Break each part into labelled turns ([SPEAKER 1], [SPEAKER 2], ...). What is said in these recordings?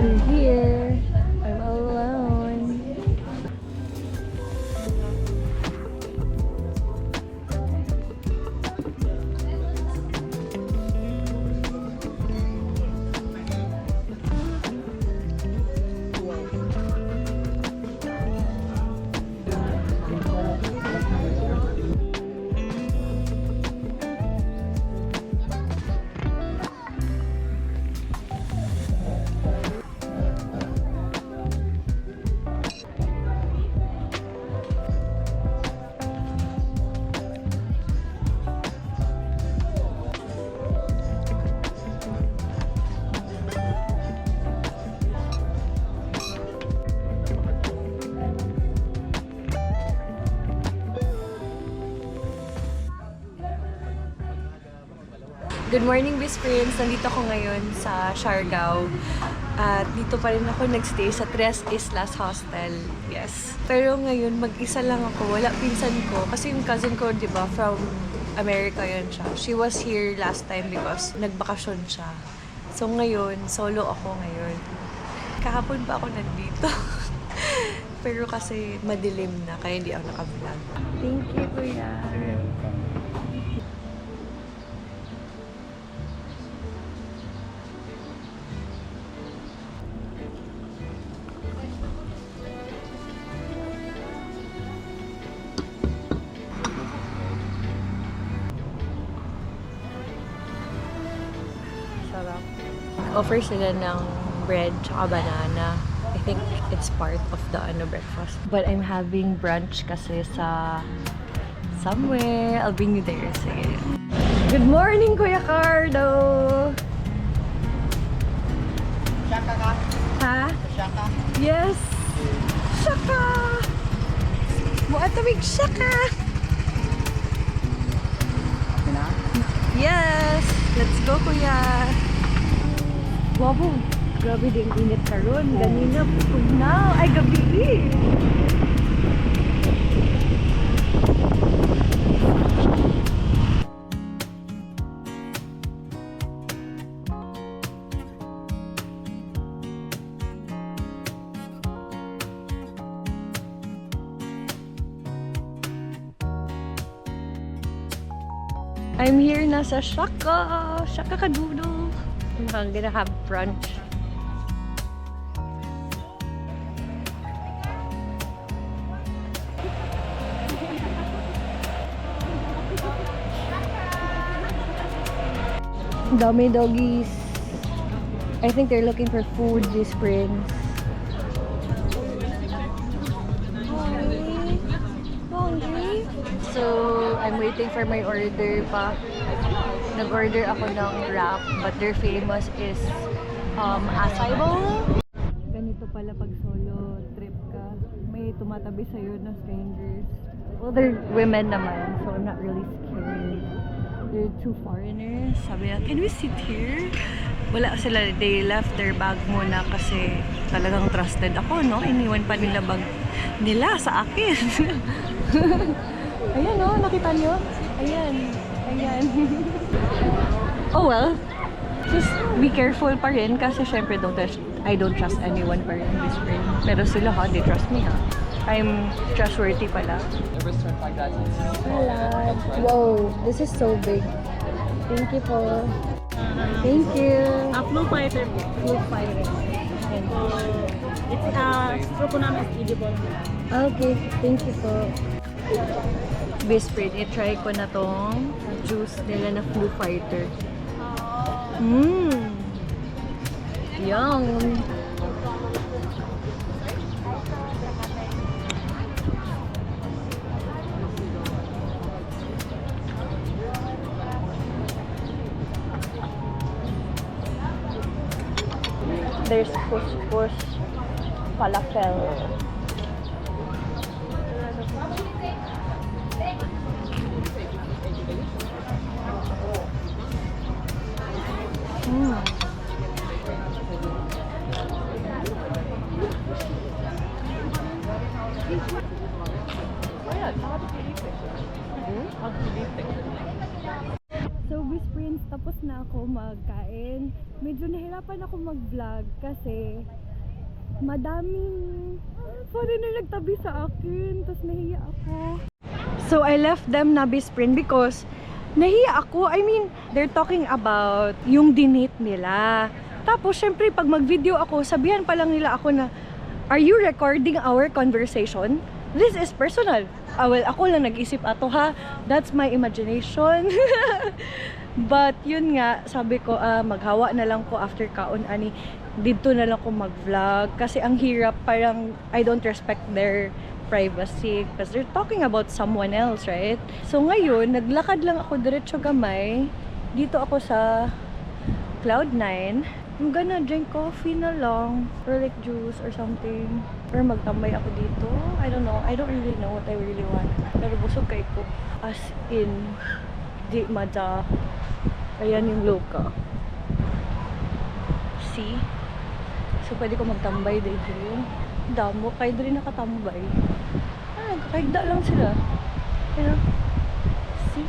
[SPEAKER 1] I'm here. I'm alone. Good morning, Best Friends! Nandito ako ngayon sa Siargao. At dito pa rin ako nagstay sa Tres Islas Hostel. Yes. Pero ngayon, mag-isa lang ako. Wala pinsan ko. Kasi yung cousin ko, di ba, from America yun siya. She was here last time because nagbakasyon siya. So ngayon, solo ako ngayon. Kahapon pa ako nandito. Pero kasi madilim na, kaya hindi ako naka-vlog. Thank you, Kuya. Sarap. Offer sila ng bread tsaka banana. I think it's part of the breakfast. But I'm having brunch kasi sa somewhere. I'll bring you there. Sige. Good morning, Kuya Cardo!
[SPEAKER 2] Shaka ka?
[SPEAKER 1] Ha?
[SPEAKER 2] Shaka?
[SPEAKER 1] Yes! Shaka! Muatawig shaka!
[SPEAKER 2] Sina?
[SPEAKER 1] Yes! Let's go, Kuya! Wow! Grabe din init karon. Ganina, putog na. Ay, gabi! I'm here na sa Shaka! Shaka Kadudo! I'm gonna have brunch. Dami doggies. I think they're looking for food, these friends. Hungry? So, I'm waiting for my order pa. Nag-order ako ng wrap, but their famous is acai bowl. Ganito pala pag solo trip ka. May tumatabi sa'yo na strangers. Well, they're women naman, so I'm not really scared. They're two foreigners. Sabi na, can we sit here? Wala sila. They left their bag muna kasi talagang trusted ako, no? Iniwan pa nila bag nila sa akin. Ayan, no? Nakita nyo? Ayan. Ayan. Oh well. Just be careful pa rin kasi syempre I don't trust anyone pa rin in this spring. Pero sila ha, they trust me ha. I'm trustworthy pala.
[SPEAKER 2] Never start like that.
[SPEAKER 1] Hello. Whoa, this is so big. Thank you po. Thank you.
[SPEAKER 3] Flu fighter po.
[SPEAKER 1] Food fighting.
[SPEAKER 3] It's straw namin is edible.
[SPEAKER 1] Okay, thank you po. Biscuit, i-try ko na tong juice nila na Flu Fighter. Mmm! Yum! There's couscous, falafel. Mm. So, Miss Prince, tapos na ako magkain. Medyo nahirapan ako mag-vlog kasi madaming foreigner nagtabi sa akin. Tapos nahiya ako. So, I left them na Miss Prince because nahiya ako. I mean, they're talking about yung dinate nila. Tapos, syempre, pag mag-video ako, sabihan pa lang nila ako na, are you recording our conversation? This is personal. Well, ako lang nag-isip ato ha. That's my imagination. But yun nga, sabi ko, maghawa na lang ko after kaon ani. Dito na lang ko mag-vlog. Kasi ang hirap, parang I don't respect their privacy. Because they're talking about someone else, right? So ngayon, naglakad lang ako diretso gamay. Dito ako sa Cloud9. I'm gonna drink coffee na lang. Or like juice or something. Or magtambay ako dito. I don't know. I don't really know what I really want. Pero busog kay ko. As in, di madya. Ayan yung loka. See? So, pwede ko magtambay dito. Damo. Kayo rin nakatambay. Kakagda lang sila. Pero, see?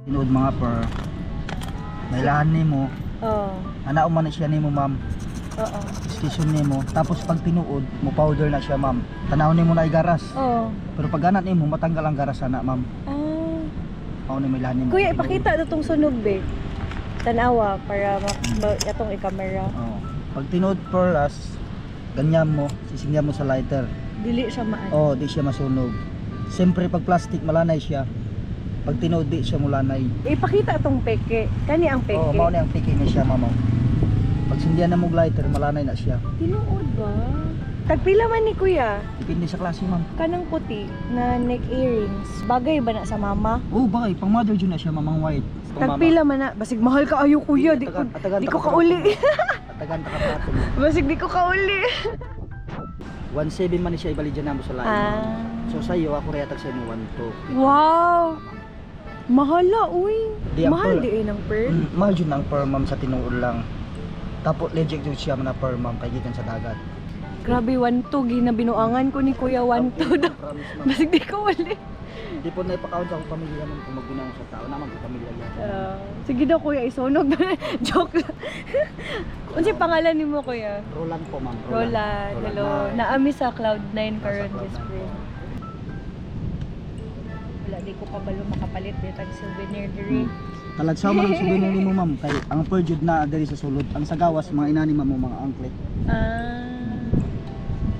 [SPEAKER 2] Tinood mga per. Nailahan nimo.
[SPEAKER 1] Oo.
[SPEAKER 2] Ana man siya nimo ma'am.
[SPEAKER 1] Oo.
[SPEAKER 2] Station nimo. Tapos pag tinuod, mo powder na siya ma'am. Tanaw nimo na igaras.
[SPEAKER 1] Oo.
[SPEAKER 2] Pero pag ganat nimo matanggal ang garas ana ma'am. Mao ni ilahan nimo.
[SPEAKER 1] Kuya, ipakita na itong sunog, be. Tanawa, para itong i-camera.
[SPEAKER 2] Oh. Pag tinuod per last, ganyan mo, sisingyan mo sa lighter.
[SPEAKER 1] Dili siya maan.
[SPEAKER 2] Oh, di siya masunog. Siyempre pag plastic malanay siya. Pag tinuod di siya mulanay.
[SPEAKER 1] Ipakita itong peke. Kani ang peke.
[SPEAKER 2] Oh, mao ni ang piki ni siya mama. Pag sindihan na mo lighter, malanay na siya.
[SPEAKER 1] Tinuod ba? Tagpila man ni kuya.
[SPEAKER 2] Depende sa klase ma'am.
[SPEAKER 1] Kanang puti na neck earrings. Bagay ba na sa mama?
[SPEAKER 2] Oh, bagay, pang mother dyan na siya, mamang white. Pang
[SPEAKER 1] Tagpila man na. Basig mahal ka ayo kuya. Di ko, di ko kauli.
[SPEAKER 2] Atagan ta ka pato.
[SPEAKER 1] Basig di ko kauli.
[SPEAKER 2] 1.7 man ni siya ibali dyan na mo sa lain. So sa'yo, ako rin atag sa mo 1.2.
[SPEAKER 1] Wow! Mahala, uy.
[SPEAKER 2] Di ang
[SPEAKER 1] Mahal
[SPEAKER 2] pearl.
[SPEAKER 1] di ng pearl.
[SPEAKER 2] Mahal dyan ang per ma'am sa tinuod lang. Tapos legit dyan siya na per ma'am kay gikan sa dagat.
[SPEAKER 1] Grabe, 1-2. Ginabinuangan ko ni kuya 1-2 daw.
[SPEAKER 2] Promise ma'am.
[SPEAKER 1] Basig di ko uli.
[SPEAKER 2] Di po na ipakaon sa akong pamilya man kung magbinaw sa tao naman kung pamilya yan.
[SPEAKER 1] Sige daw kuya, isunog. Joke lang. Unsi pangalan ni mo kuya?
[SPEAKER 2] Roland po ma'am.
[SPEAKER 1] Roland. Hello. Naami sa Cloud9 karon this spring. Wala, di ko pa balo makapalit dito ang souvenir diri.
[SPEAKER 2] Talagsaw mo ang souvenir ni mo ma'am. Kay ang perjud na diri sa sulod. Ang sagawas, mga inani mo mga angklet.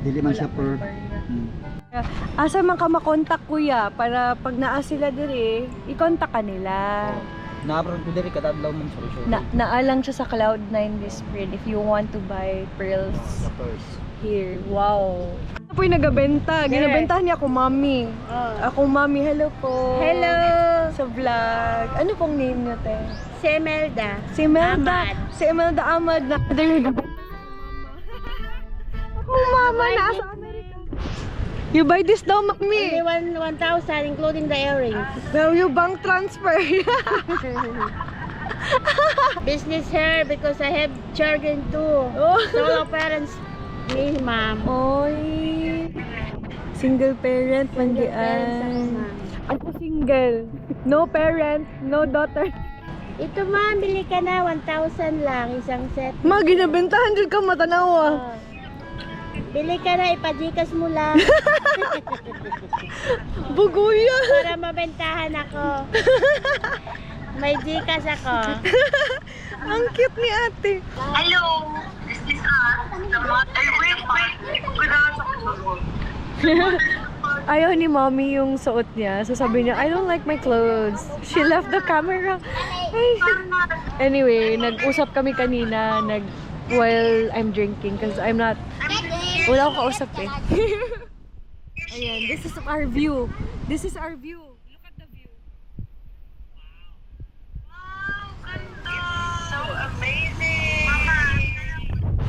[SPEAKER 2] Dili man siya per.
[SPEAKER 1] Asa man ka makontak kuya para pag naa sila diri, i-contact ka nila.
[SPEAKER 2] Naabroad ko diri kada adlaw mong solusyon.
[SPEAKER 1] Naalang siya sa Cloud9 this spring if you want to buy pearls
[SPEAKER 2] Sa purse.
[SPEAKER 1] here. Wow. Ano po yung nagabenta? Ginabentahan niya ako mami. Ako mami, hello po.
[SPEAKER 4] Hello!
[SPEAKER 1] Sa vlog. Ano pong name niyo, te?
[SPEAKER 4] Si Imelda.
[SPEAKER 1] Si Imelda.
[SPEAKER 4] Ahmad.
[SPEAKER 1] Si Imelda Ahmad na. Ako mama, nasa Amerika. You buy this daw, mami.
[SPEAKER 4] Only 1,000 including the earrings.
[SPEAKER 1] Now you bank transfer.
[SPEAKER 4] Business here because I have children too.
[SPEAKER 1] Oh.
[SPEAKER 4] Solo parents ni ma'am.
[SPEAKER 1] Oy. Single parent,
[SPEAKER 4] Parents ako,
[SPEAKER 1] mandian.
[SPEAKER 4] ma'am.
[SPEAKER 1] Ako single. No parent, no daughter.
[SPEAKER 4] Ito ma'am, bili ka na 1,000 lang isang set.
[SPEAKER 1] Ma, ginabentahan dyan ka matanawa.
[SPEAKER 4] Oh. Bili ka na, ipajikas mo lang
[SPEAKER 1] Buguya.
[SPEAKER 4] para mabentahan ako. May jikas ako.
[SPEAKER 1] Ang cute ni ate.
[SPEAKER 5] Hello, this is the mother.
[SPEAKER 1] Ayaw ni mommy yung suot niya. So sabi niya, I don't like my clothes. She left the camera. Ay. Anyway, nag-usap kami kanina while I'm drinking because I'm not, wala akong kausap eh. Ayan, this is our view. This is our view. Look at the view.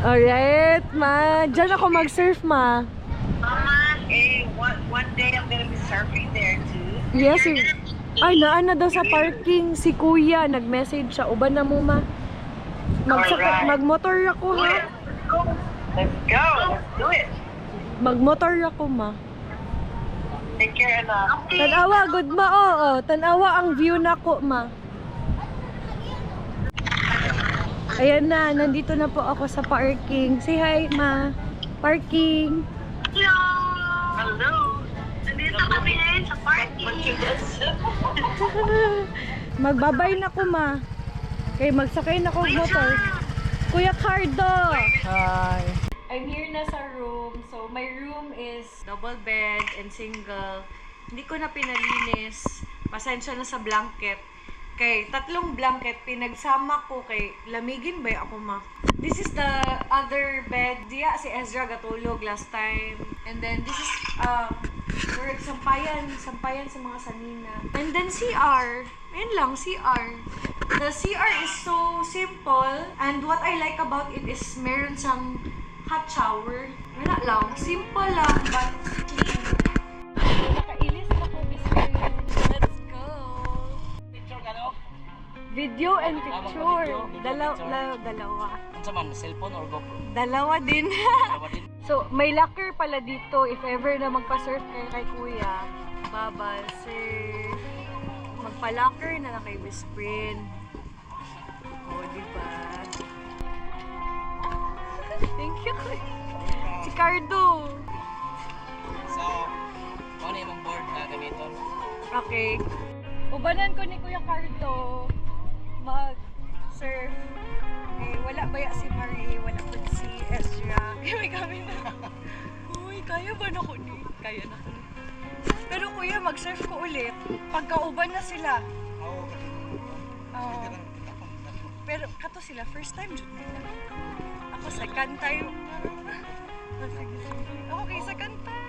[SPEAKER 1] Alright, ma. Diyan ako mag-surf, ma.
[SPEAKER 5] Mama, hey, one day I'm gonna be surfing there too.
[SPEAKER 1] Yes,
[SPEAKER 5] You're
[SPEAKER 1] eh.
[SPEAKER 5] gonna be-
[SPEAKER 1] Ay, naana daw sa parking si kuya. Nag-message siya. Uban na mo, ma.
[SPEAKER 5] Alright.
[SPEAKER 1] Magmotor ako,
[SPEAKER 5] Do
[SPEAKER 1] ha?
[SPEAKER 5] it. Let's go. Let's do it.
[SPEAKER 1] Magmotor ako, ma.
[SPEAKER 5] Take care, Anna. Okay.
[SPEAKER 1] Tanawa, good ma, oo. Tanawa ang view na ko, ma. Ayan na, nandito na po ako sa parking. Say hi, ma. Parking.
[SPEAKER 5] Hello. Hello. Nandito kami ngayon sa parking.
[SPEAKER 1] Magbabay na ko, ma. Kay magsakay na ko motor. Kuya Cardo! Hi. I'm here na sa room. So, my room is double bed and single. Hindi ko na pinalinis. Pasensya na sa blanket. Kay tatlong blanket, pinagsama ko kay lamigin ba ako, ma? This is the other bed. Diya si Ezra gatulog last time. And then this is for sampayan sa mga sanina. And then CR. Ayun lang, CR. The CR is so simple, and what I like about it is meron siyang hot shower. Wala lang, simple lang but clean. Nakailis na ko this room. Let's go. Video and picture. Dalawa.
[SPEAKER 2] Ano sa man, cellphone or GoPro?
[SPEAKER 1] Dalawa din. So, may locker pala dito if ever na magpa-surf kayo kay kuya. Baba, surf. Magpa-locker na lang kay Wisprin. O, diba? Thank you. Si Cardo.
[SPEAKER 2] So, ano yung board na gamiton?
[SPEAKER 1] Okay. Ubanan ko ni Kuya Cardo mag-surf. Eh, wala ba ya si Marie? Wala ba si Ezra? May kami na. Uy, kaya ba na ko ni? Kaya na ko ni. Pero kuya, mag-surf ko ulit. Pagkauban na sila. Oo. Pero kato sila, first time dyan nila. Ako second time. Ako kay second time.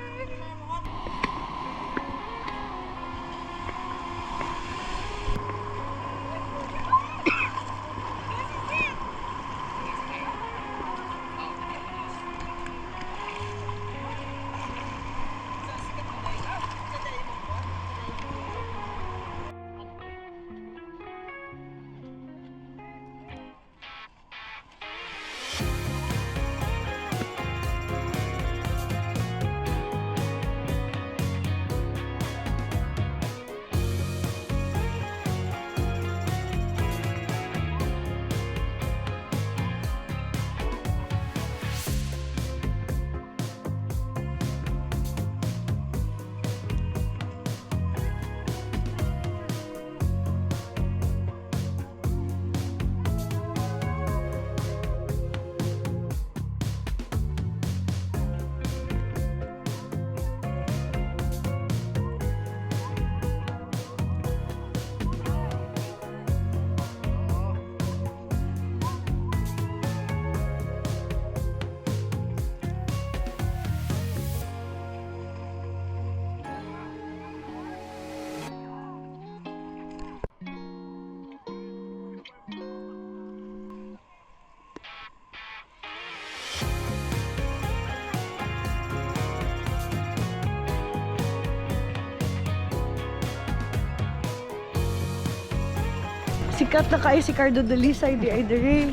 [SPEAKER 1] Sikat na kayo si Cardo Dalisay di ay diri.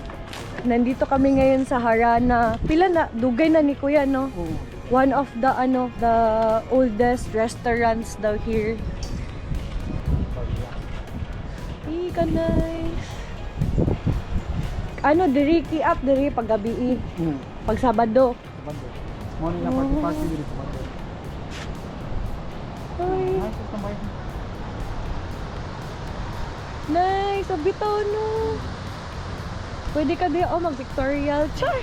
[SPEAKER 1] Nandito kami ngayon sa Harana. Pila na dugay na ni Kuya, no? One of the the oldest restaurants daw here. Ika nice. Ano diri ki-up diri pag gabi pag Sabado.
[SPEAKER 2] Morning na party dito sa Sabado.
[SPEAKER 1] Ay, nice, abitaw no. Pwede ka di mag-Victorial. Char!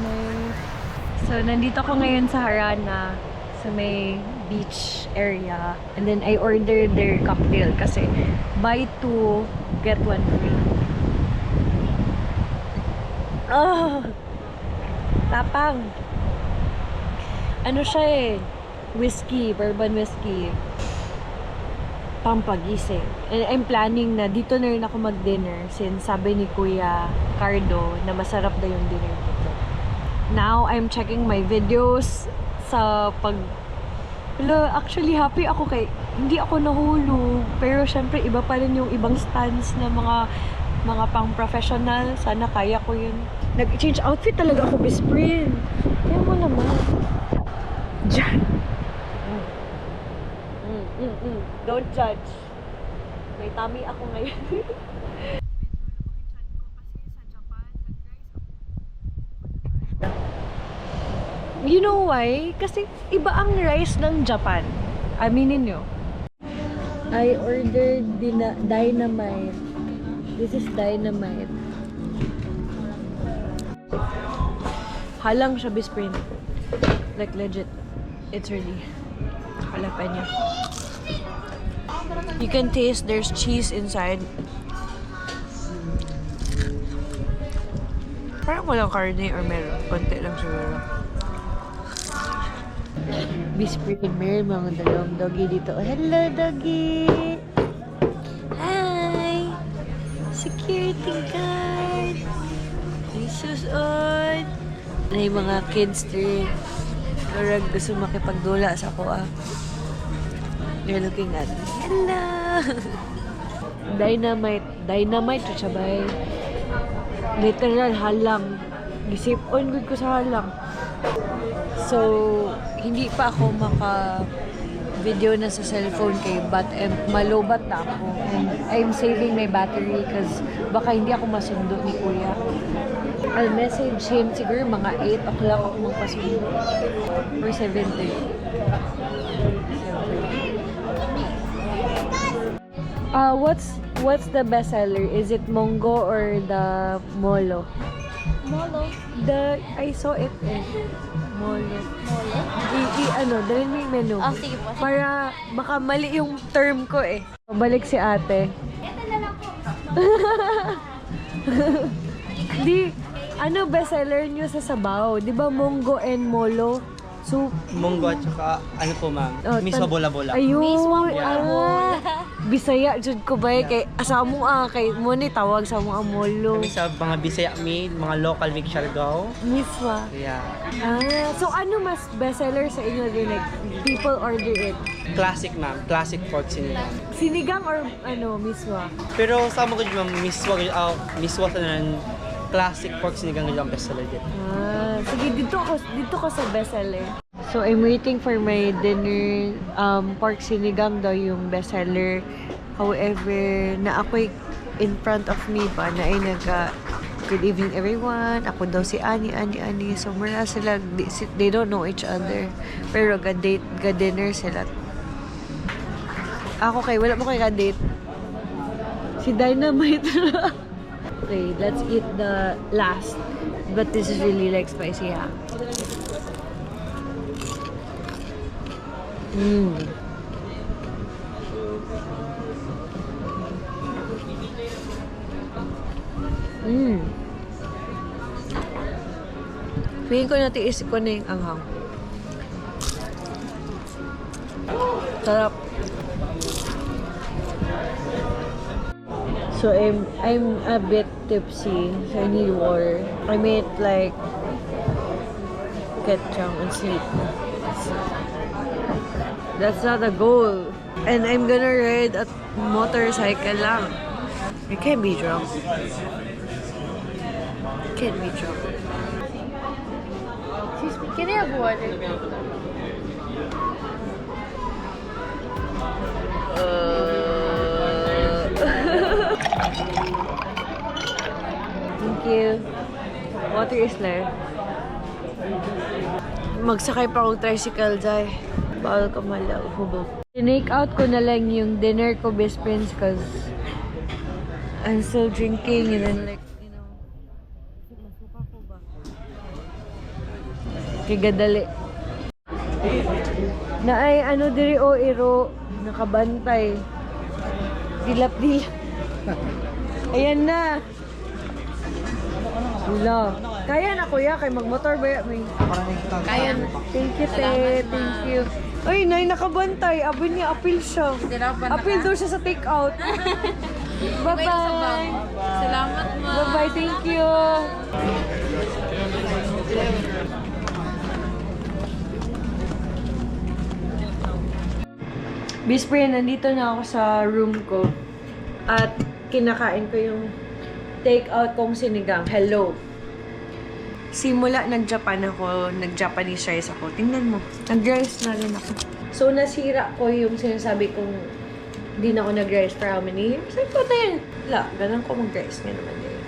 [SPEAKER 1] Nice. So, nandito ako ngayon sa Harana sa may beach area. And then, I ordered their cocktail kasi buy two, get one free. Oh! Tapang! Ano siya eh? Whiskey, bourbon whiskey. pampagising. And I'm planning na dito na rin ako mag-dinner since sabi ni Kuya Cardo na masarap na yung dinner dito. Now, I'm checking my videos sa actually happy ako kay hindi ako nahulog. Pero syempre iba pa rin yung ibang stance na mga pang-professional. Sana kaya ko yun. Nag-change outfit talaga ako, best friend. Kaya mo naman. Diyan. Don't judge. May tummy ako ngayon. You know why? Kasi iba ang rice ng Japan. Aminin nyo. I ordered dynamite. This is dynamite. Halang siya, bisprin. Like legit. It's really jalapeno. You can taste there's cheese inside. Parang walang karne or meron. Konti lang siguro. Bisprin, meron mga dalawang doggy dito. Hello, doggy! Hi! Security guard! Jesus on! Ay, mga kids rin. Parang gusto makipagdula sa ako They're looking at me. Hello! Dynamite. Dynamite siya bay. Literal, halang. Gisip-on good ko sa halang. So, hindi pa ako maka-video na sa cellphone kay malobat na ako. And I'm saving my battery because baka hindi ako masundo ni Kuya. I'll message him siguro mga 8 o'clock ako magpasundo. Or 7:30. What's the best seller? Is it Mongo or the Molo?
[SPEAKER 4] Molo.
[SPEAKER 1] I saw it Molo.
[SPEAKER 4] Molo?
[SPEAKER 1] Dalhin mo yung menu.
[SPEAKER 4] Oh, sige po.
[SPEAKER 1] Para baka mali yung term ko Balik si ate.
[SPEAKER 4] Ito na lang po.
[SPEAKER 1] Best seller nyo sa Sabaw? Di ba Mongo and Molo? Soup?
[SPEAKER 6] Munggo at saka, ano po ma'am, miswa bola-bola.
[SPEAKER 1] Ayun.
[SPEAKER 4] Miswa
[SPEAKER 1] bola-bola. Bisaya, jud ko ba kay asa mo kay mo ni tawag sa mga Molo.
[SPEAKER 6] Kami sa mga Bisaya meal, mga local mix Siargao.
[SPEAKER 1] Miswa.
[SPEAKER 6] Yeah.
[SPEAKER 1] So ano mas bestseller sa inyo din? Like, people order it?
[SPEAKER 6] Classic ma'am, classic pork sinigang.
[SPEAKER 1] Sinigang or miswa?
[SPEAKER 6] Pero sa mga ma'am, miswa sa nan classic pork sinigang ang bestseller dito.
[SPEAKER 1] Sige, dito ko sa bestseller. So, I'm waiting for my dinner. Pork sinigang daw yung bestseller. However, na ako'y in front of me pa na ay good evening everyone. Ako daw si Ani. So, mura sila, they don't know each other. Pero ga-dinner sila. Ako wala mo kay ka-date. Si Dynamite. Okay, let's eat the last. But this is really like spicy, Feeling ko natiis ko na yung anghang. Sarap. So I'm a bit tipsy, so I need water. I might like get drunk and sleep. That's not a goal. And I'm gonna ride a motorcycle lang. I can't be drunk. Can't be drunk.
[SPEAKER 4] Excuse me, can I have water?
[SPEAKER 1] Thank you. Water is there. Magsakay pa akong tricycle, Jai. Bawal ka hubog. Tinake out ko na lang yung dinner ko, best friends, cause I'm still drinking and then like, masuka ko ba? Kigadali. Na ay, diri iro, nakabantay. Dilap-dilap. Ayan na. Wala. Kaya na kuya, kay magmotor ba? Kaya na. Thank you, te. Thank you. Ay, Nay, nakabantay. Abi niya, appeal siya. Appeal daw siya sa take-out. Bye-bye.
[SPEAKER 3] Salamat, ma.
[SPEAKER 1] Bye-bye, thank you. Bispre, nandito na ako sa room ko. At kinakain ko yung take-out kong sinigang. Hello. Simula nag-Japan ako, nag-Japanese rice ako. Tingnan mo, nag-rice na rin ako. So, nasira ko yung sinasabi kong hindi na ako nag-rice for how many years? Sabi ko, tayo. Wala, ganun ko mag-rice nga naman eh.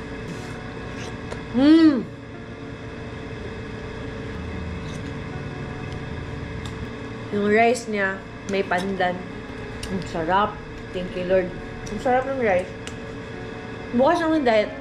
[SPEAKER 1] Yung rice niya, may pandan. Ang sarap. Thank you, Lord. Ang sarap ng rice. Bukas naman diet.